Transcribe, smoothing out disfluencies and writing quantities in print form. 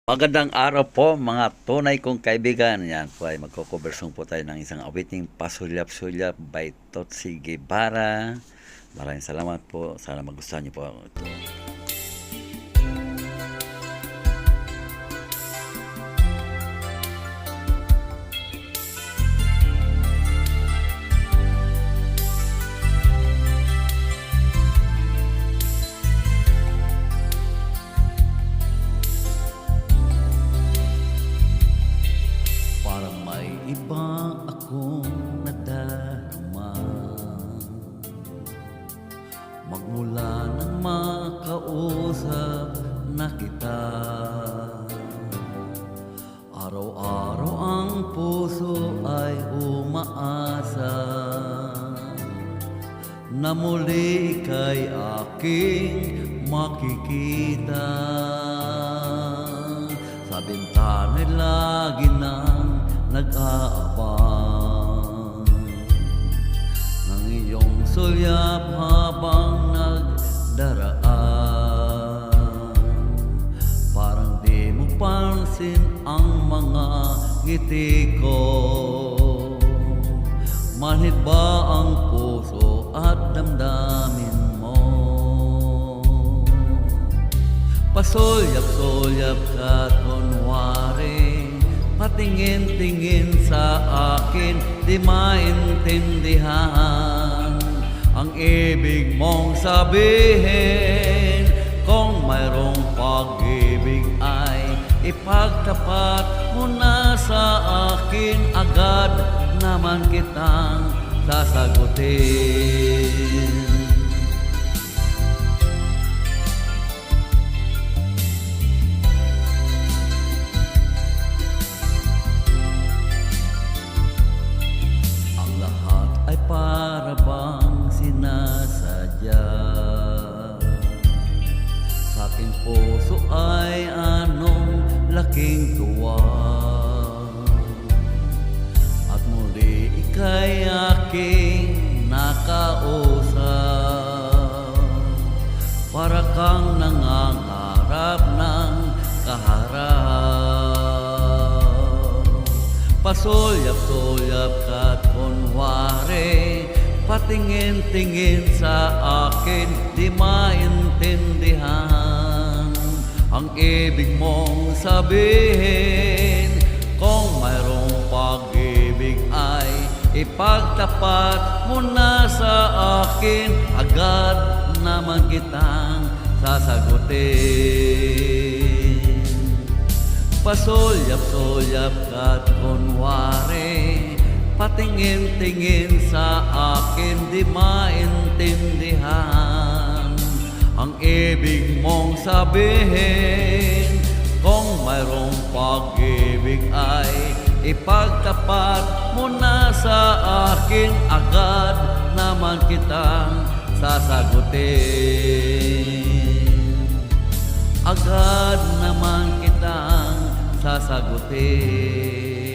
Magandang araw po mga tunay kong kaibigan. Yan po ay magko-coversong po tayo ng isang awiting Pasulyap-Sulyap by Totsi Guevara. Maraming salamat po. Sana magustuhan niyo po ito. Parang may iba akong nadarama magmula nang makausap na kita. Araw-araw ang puso ay umaasa na muli ika'y aking makikita. Sa bintana'y lagi nang nag-aabang ng iyong sulyap habang nagdaraan. Parang di mo pansin ang mga ngiti ko. Manhid ba ang puso at damdamin mo? Pasulyap-sulyap ka kunwari, patingin-tingin sa akin, di maintindihan ang ibig mong sabihin. Kung mayroong pag-ibig ay ipagtapat mo na sa akin, agad naman kitang sasagutin. Para bang sinasadya sa aking puso ay anong laking tuwa, at muli ika'y aking nakausap. Para kang nangangarap ng kaharap. Pasulyap-sulyap ka't kunwari, patingin-tingin sa akin, di maintindihan ang ibig mong sabihin. Kung mayroong pag-ibig ay ipagtapat mo na sa akin, agad naman kitang sasagutin. Pasulyap-sulyap ka't kunwari, patingin-tingin sa akin, di maintindihan ang ibig mong sabihin. Kung mayroong pag-ibig ay ipagtapat mo na sa akin, agad naman kitang sasagutin. Agad naman kitang sasagutin.